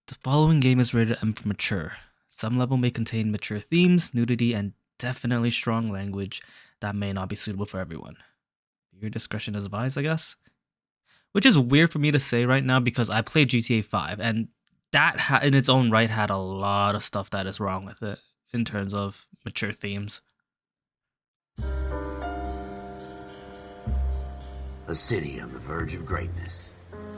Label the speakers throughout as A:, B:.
A: The following game is rated M for mature. Some level may contain mature themes, nudity, and definitely strong language that may not be suitable for everyone. Your discretion is advised, I guess. Which is weird for me to say right now because I played GTA 5 and that in its own right had a lot of stuff that is wrong with it in terms of mature themes.
B: A city on the verge of greatness.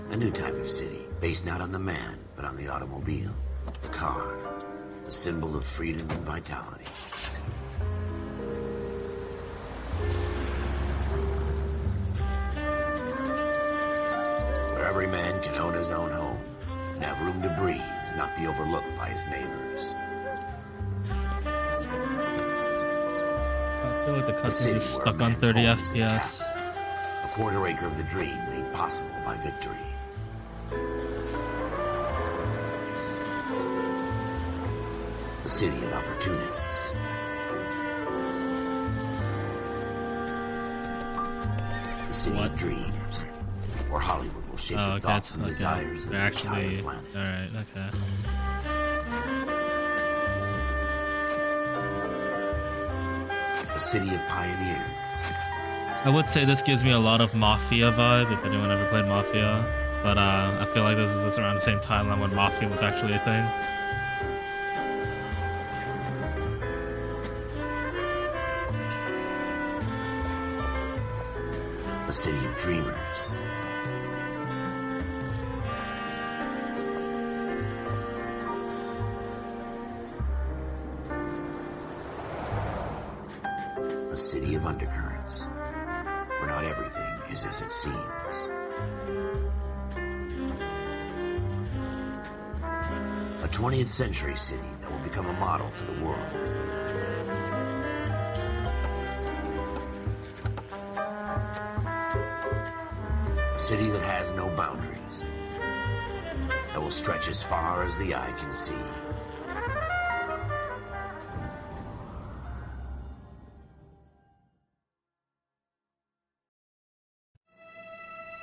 B: A new type of city, based not on the man, but on the automobile. The car. The symbol of freedom and vitality. Where every man can own his own home, and have room to breathe, and not be overlooked by his neighbors.
A: I feel like the cutscene is stuck on 30 FPS.
B: A quarter acre of the dream made possible by victory. A city of opportunists. A city of dreams, where Hollywood will shape the thoughts and desires of the entire planet.
A: Alright, okay.
B: A city of pioneers.
A: I would say this gives me a lot of Mafia vibe, if anyone ever played Mafia. But I feel like this is around the same timeline when Mafia was actually a thing.
B: A city of dreamers. A city of undercurrents, where not everything is as it seems. A 20th century city that will become a model for the world. A city that has no boundaries, that will stretch as far as the eye can see.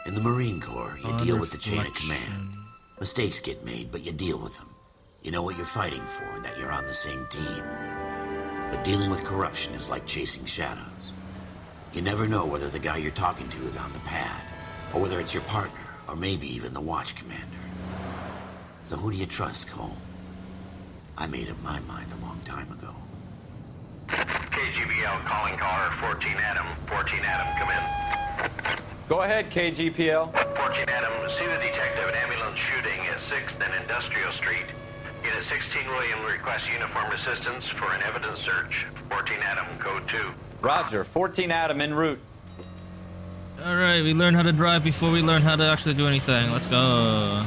B: In the Marine Corps, you deal with the chain of command. Mistakes get made, but you deal with them. You know what you're fighting for and that you're on the same team. But dealing with corruption is like chasing shadows. You never know whether the guy you're talking to is on the pad, or whether it's your partner, or maybe even the watch commander. So who do you trust, Cole? I made up my mind a long time ago.
C: KGBL calling caller 14 Adam. 14 Adam, come in.
D: Go ahead, KGPL.
C: 14 Adam, see the detective at ambulance shooting at 6th and Industrial Street. Unit 16 William requests uniformed assistance for an evidence search. 14 Adam, code 2.
D: Roger, 14 Adam en route.
A: Alright, we learn how to drive before we learn how to actually do anything. Let's go.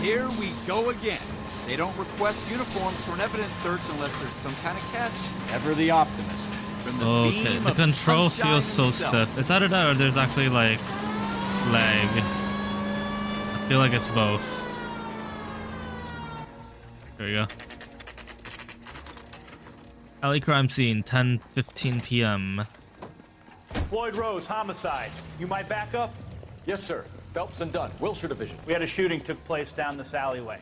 E: Here we go again. They don't request uniforms for an evidence search unless there's some kind of catch. Ever the optimist. From the
A: Okay, the control feels so
E: himself.
A: stiff. Is that or there's actually like lag? I feel like it's both. There you go. Alley crime scene, 10:15 p.m.
F: Floyd Rose, homicide. You might back up?
G: Yes, sir. Phelps and Dunn, Wilshire Division.
F: We had a shooting took place down this alleyway.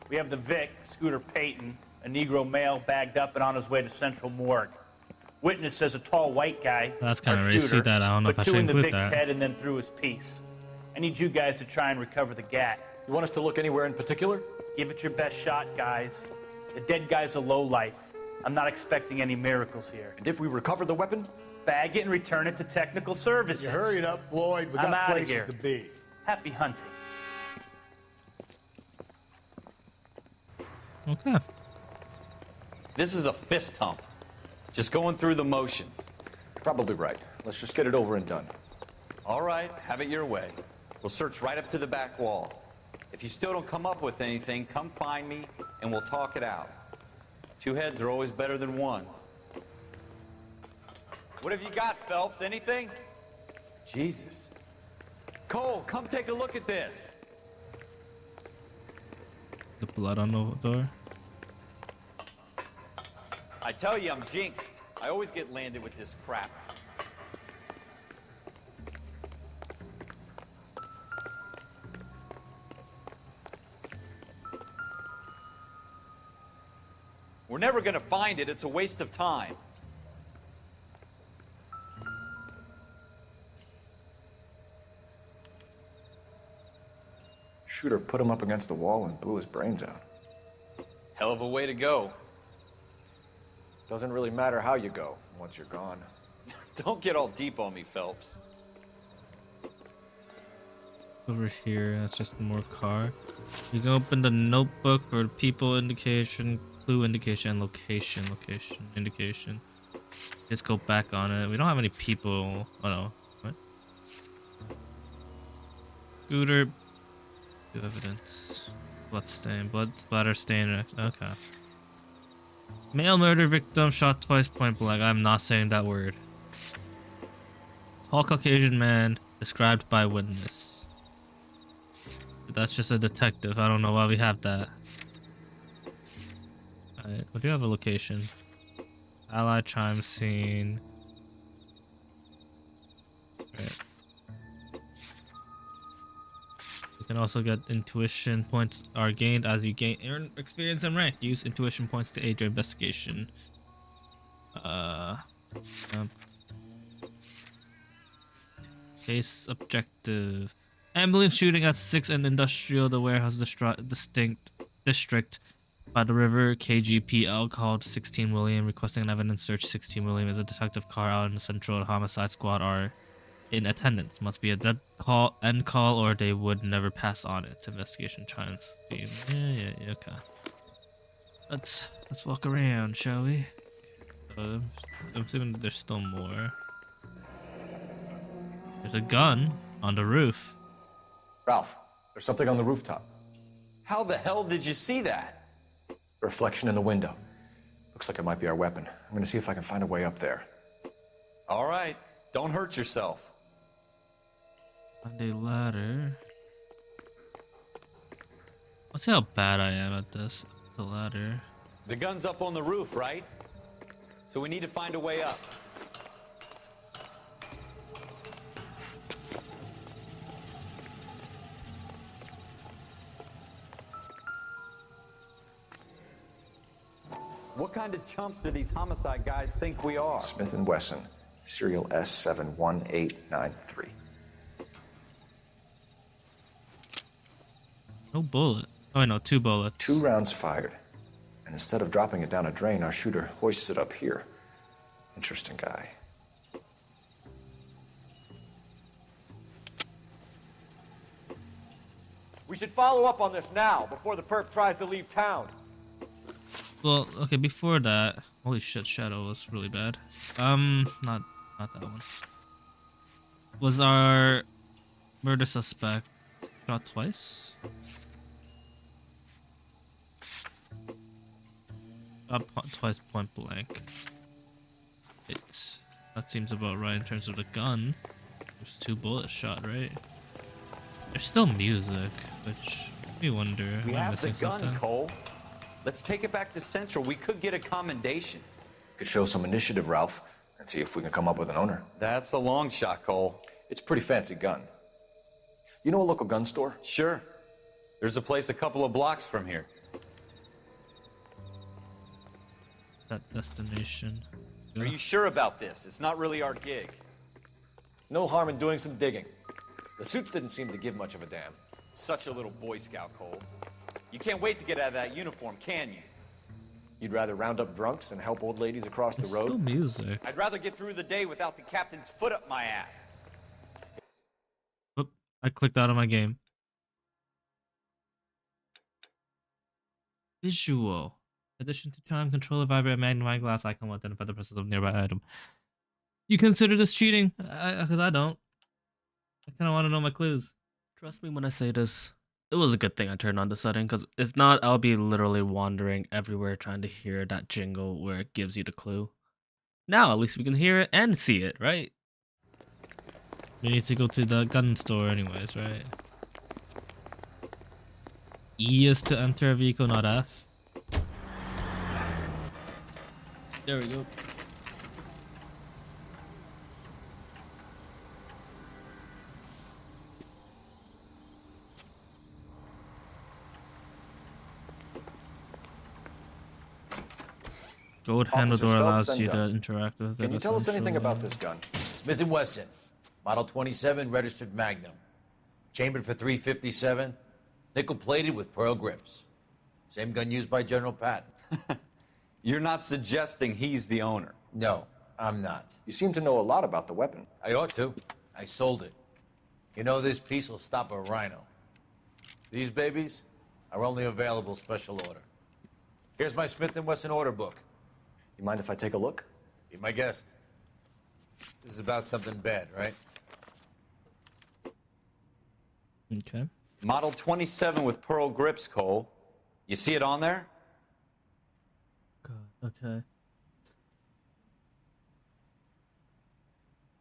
F: We have the Vic, Scooter Payton, a Negro male bagged up and on his way to Central Morgue. Witness says a tall white guy,
A: That's kind of
F: our
A: racy
F: shooter,
A: that I don't know if I
F: put
A: should
F: two in the
A: include
F: Vic's
A: that.
F: head and then threw his piece. I need you guys to try and recover the gat.
G: You want us to look anywhere in particular?
F: Give it your best shot, guys. The dead guy's a lowlife. I'm not expecting any miracles here.
G: And if we recover the weapon?
F: Bag it and return it to technical services.
H: You hurry it up, Floyd. We
F: I'm
H: got
F: outta
H: places
F: here.
H: to be.
F: Happy hunting.
A: Okay.
D: This is a fist hump. Just going through the motions.
G: Probably right. Let's just get it over and done.
D: All right, have it your way. We'll search right up to the back wall. If you still don't come up with anything, come find me and we'll talk it out. Two heads are always better than one. What have you got, Phelps? Anything? Jesus. Cole, come take a look at this.
A: The blood on the door.
D: I tell you, I'm jinxed. I always get landed with this crap. We're never gonna find it. It's a waste of time.
G: Shooter put him up against the wall and blew his brains out.
D: Hell of a way to go.
G: Doesn't really matter how you go once you're gone.
D: Don't get all deep on me, Phelps.
A: Over here, that's just more car. You can open the notebook or people indication, clue indication, and location indication. Let's go back on it. We don't have any people. Oh no. What? Scooter. New evidence. Blood stain. Blood splatter stain. Okay. Male murder victim shot twice point blank. I'm not saying that word. Tall Caucasian man described by witness. That's just a detective. I don't know why we have that. Alright, we do have a location. Allied crime scene. Right. You can also get intuition points are gained as you earn experience and rank. Use intuition points to aid your investigation. Case objective. Ambulance shooting at 6 and Industrial, the warehouse district by the river. KGPL called 16 William, requesting an evidence search. 16 William is a detective car out in the central homicide squad are in attendance. Must be a dead call, end call, or they would never pass on it. Investigation time scheme. Yeah, okay. Let's walk around, shall we? I'm assuming there's still more. There's a gun on the roof.
G: Ralph, there's something on the rooftop.
D: How the hell did you see that?
G: A reflection in the window. Looks like it might be our weapon. I'm gonna see if I can find a way up there.
D: All right, don't hurt yourself.
A: Find a ladder. Let's see how bad I am at this. The ladder.
D: The gun's up on the roof, right? So we need to find a way up. What kind of chumps do these homicide guys think we are?
G: Smith & Wesson, serial S71893.
A: No bullet. Oh, no, 2 bullets.
G: 2 rounds fired. And instead of dropping it down a drain, our shooter hoists it up here. Interesting guy. We should follow up on this now, before the perp tries to leave town.
A: Well, okay, before that, holy shit, Shadow was really bad. Not that one. Was our murder suspect shot twice? Twice point blank. That seems about right in terms of the gun. There's 2 bullets shot, right? There's still music, which makes me wonder.
D: We
A: Am I
D: have the
A: missing
D: gun,
A: something?
D: Cole. Let's take it back to Central. We could get a commendation.
G: Could show some initiative, Ralph, and see if we can come up with an owner.
D: That's a long shot, Cole.
G: It's a pretty fancy gun. You know a local gun store?
D: Sure. There's a place a couple of blocks from here.
A: That destination.
D: Are you sure about this? It's not really our gig.
G: No harm in doing some digging. The suits didn't seem to give much of a damn.
D: Such a little Boy Scout, Cole. You can't wait to get out of that uniform, can you?
G: You'd rather round up drunks and help old ladies across the road?
A: Still music.
D: I'd rather get through the day without the captain's foot up my ass.
A: Oop, I clicked out of my game. Visual. Addition to charm, control, vibrate, magnifying glass icon will identify the presence of nearby item. You consider this cheating? Because I don't. I kind of want to know my clues. Trust me when I say this. It was a good thing I turned on the setting, because if not, I'll be literally wandering everywhere trying to hear that jingle where it gives you the clue. Now, at least we can hear it and see it, right? We need to go to the gun store anyways, right? E is to enter a vehicle, not F. There we go. Gold handle
G: Officers
A: door
G: Phelps
A: allows
G: and
A: you to
G: Dunn.
A: interact with it.
G: Can you tell us anything about this
A: essentially.
G: gun?
H: Smith & Wesson, model 27, registered Magnum. Chambered for .357, nickel-plated with pearl grips. Same gun used by General Patton.
D: You're not suggesting he's the owner?
H: No, I'm not.
G: You seem to know a lot about the weapon.
H: I ought to. I sold it. You know, this piece will stop a rhino. These babies are only available special order. Here's my Smith & Wesson order book.
G: You mind if I take a look?
H: Be my guest. This is about something bad, right?
A: Okay.
D: Model 27 with pearl grips, Cole. You see it on there?
A: God, okay.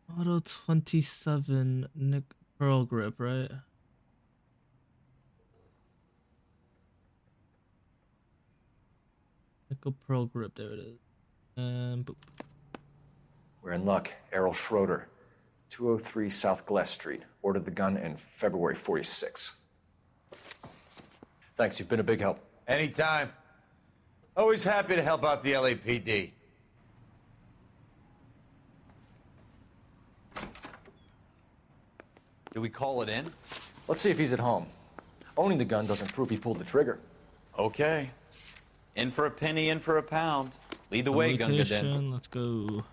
A: Model 27 Nick Pearl Grip, right? Nickel Pearl Grip, there it is. And boop.
G: We're in luck. Errol Schroeder, 203 South Glass Street. Ordered the gun in February '46. Thanks, you've been a big help.
H: Anytime. Always happy to help out the LAPD.
D: Do we call it in?
G: Let's see if he's at home. Owning the gun doesn't prove he pulled the trigger.
D: Okay. In for a penny, in for a pound. Lead the way, Gunga Den.
A: Location, let's go.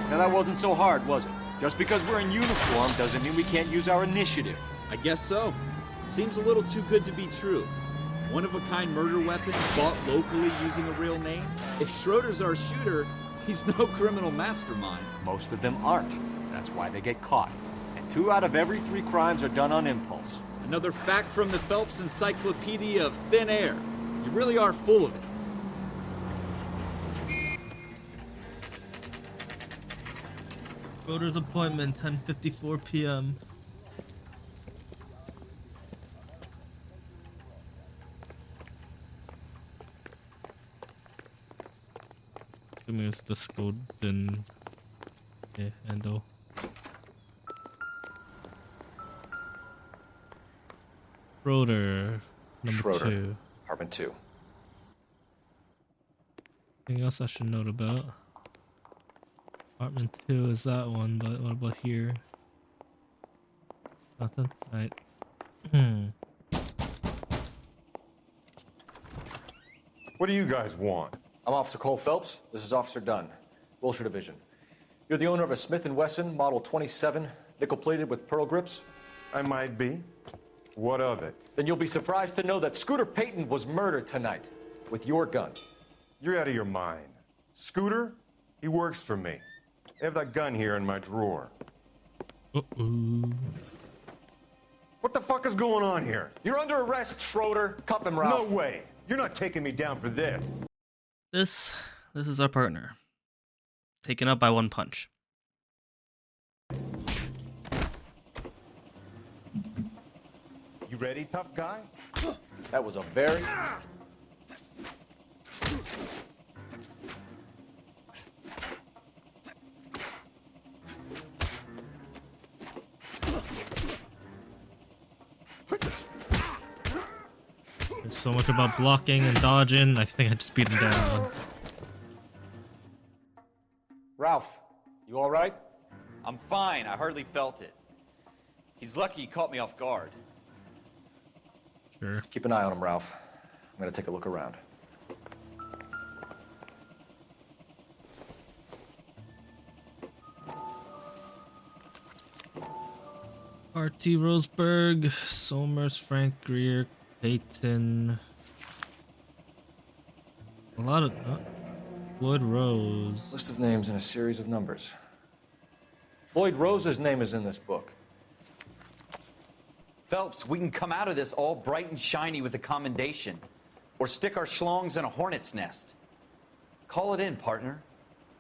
E: Now that wasn't so hard, was it? Just because we're in uniform doesn't mean we can't use our initiative.
I: I guess so. Seems a little too good to be true. One-of-a-kind murder weapon bought locally using a real name? If Schroeder's our shooter, he's no criminal mastermind.
E: Most of them aren't. That's why they get caught. And 2 out of every 3 crimes are done on impulse.
I: Another fact from the Phelps Encyclopedia of Thin Air. You really are full of it.
A: Schroeder's appointment, 10:54 p.m. Assuming it's the golden handle. Schroeder, number
G: Schroeder,
A: 2.
G: apartment 2.
A: Anything else I should note about? Apartment 2 is that one, but what about here? Nothing? Right.
J: What do you guys want?
G: I'm Officer Cole Phelps. This is Officer Dunn, Wilshire Division. You're the owner of a Smith & Wesson Model 27, nickel-plated with pearl grips?
J: I might be. What of it?
G: Then you'll be surprised to know that Scooter Payton was murdered tonight with your gun.
J: You're out of your mind. Scooter? He works for me. I have that gun here in my drawer.
A: Uh-oh.
J: What the fuck is going on here?
G: You're under arrest, Schroeder. Cuff him, Ralph.
J: No way. You're not taking me down for this.
A: This is our partner. Taken up by one punch.
J: You ready, tough guy?
G: That was a very...
A: There's so much about blocking and dodging. I think I just beat him down.
G: Ralph, you all right?
D: I'm fine. I hardly felt it. He's lucky he caught me off guard.
A: Sure.
G: Keep an eye on him, Ralph. I'm gonna take a look around.
A: R.T. Roseberg, Somers, Frank Greer, Peyton. A lot of... Floyd Rose.
G: List of names and a series of numbers. Floyd Rose's name is in this book.
D: Phelps, we can come out of this all bright and shiny with a commendation. Or stick our schlongs in a hornet's nest. Call it in, partner.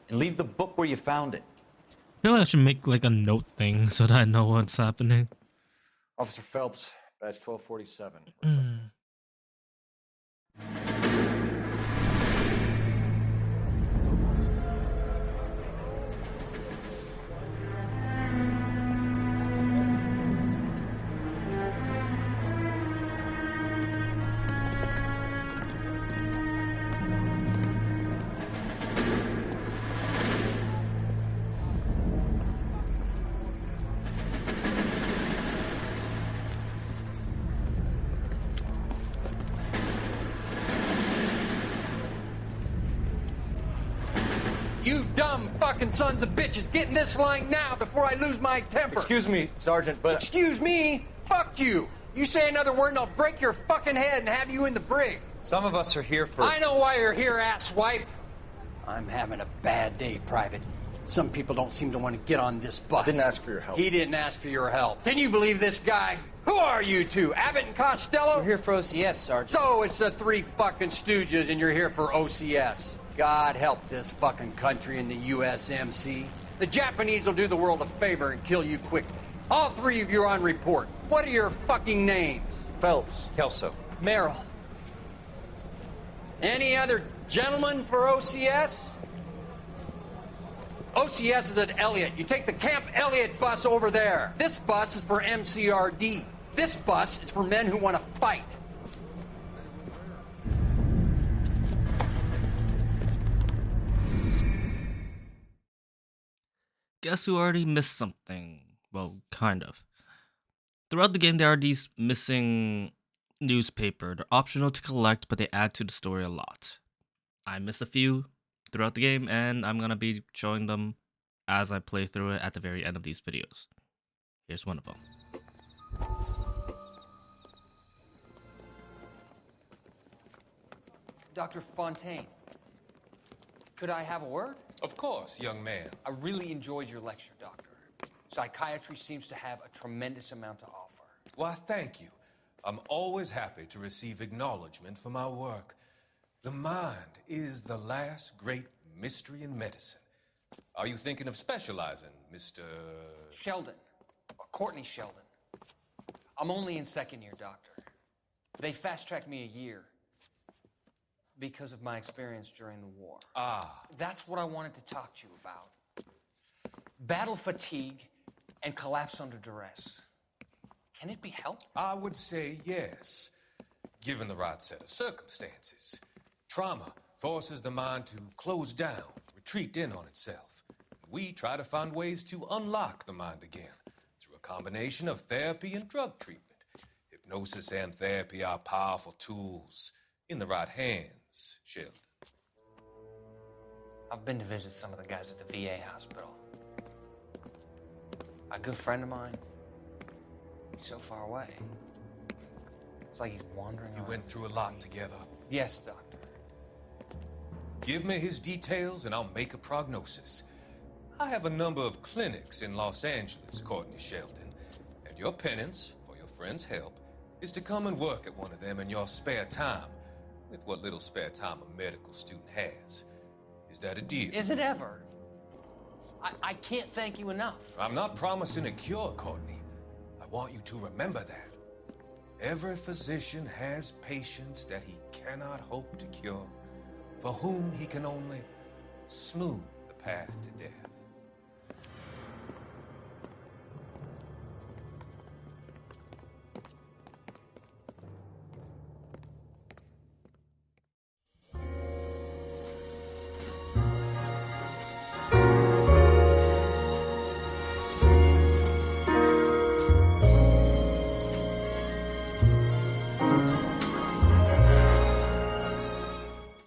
D: And leave the book where you found it.
A: I feel like I should make like a note thing so that I know what's happening.
G: Officer Phelps, badge 1247.
K: You dumb fucking sons of bitches, get in this line now before I lose my temper.
G: Excuse me, Sergeant, but...
K: Excuse me? Fuck you. You say another word and I'll break your fucking head and have you in the brig.
D: Some of us are here for...
K: I know why you're here, asswipe. I'm having a bad day, Private. Some people don't seem to want to get on this bus.
G: I didn't ask for your help.
K: He didn't ask for your help. Can you believe this guy? Who are you two? Abbott and Costello?
L: We're here for OCS, Sergeant.
K: So it's the three fucking stooges and you're here for OCS. God help this fucking country and the USMC. The Japanese will do the world a favor and kill you quickly. All three of you are on report. What are your fucking names?
G: Phelps.
D: Kelso.
L: Merrill.
K: Any other gentlemen for OCS? OCS is at Elliott. You take the Camp Elliott bus over there. This bus is for MCRD. This bus is for men who want to fight.
A: Guess who already missed something? Well, kind of. Throughout the game, there are these missing newspaper. They're optional to collect, but they add to the story a lot. I missed a few throughout the game, and I'm gonna be showing them as I play through it at the very end of these videos. Here's one of them.
L: Dr. Fontaine, could I have a word?
M: Of course, young man.
L: I really enjoyed your lecture, Doctor. Psychiatry seems to have a tremendous amount to offer.
M: Why, thank you. I'm always happy to receive acknowledgement for my work. The mind is the last great mystery in medicine. Are you thinking of specializing, Mr.
L: Sheldon, or Courtney Sheldon. I'm only in second year, Doctor. They fast-tracked me a year because of my experience during the war.
M: Ah.
L: That's what I wanted to talk to you about. Battle fatigue and collapse under duress. Can it be helped?
M: I would say yes, given the right set of circumstances. Trauma forces the mind to close down, retreat in on itself. We try to find ways to unlock the mind again through a combination of therapy and drug treatment. Hypnosis and therapy are powerful tools in the right hands, Sheldon.
L: I've been to visit some of the guys at the VA hospital. A good friend of mine, he's so far away. It's like he's wandering
M: You
L: around.
M: went through a lot together.
L: Yes, Doctor.
M: Give me his details and I'll make a prognosis. I have a number of clinics in Los Angeles, Courtney Sheldon, and your penance, for your friend's help, is to come and work at one of them in your spare time, with what little spare time a medical student has. Is that a deal?
L: Is it ever? I can't thank you enough.
M: I'm not promising a cure, Courtney. I want you to remember that. Every physician has patients that he cannot hope to cure, for whom he can only smooth the path to death.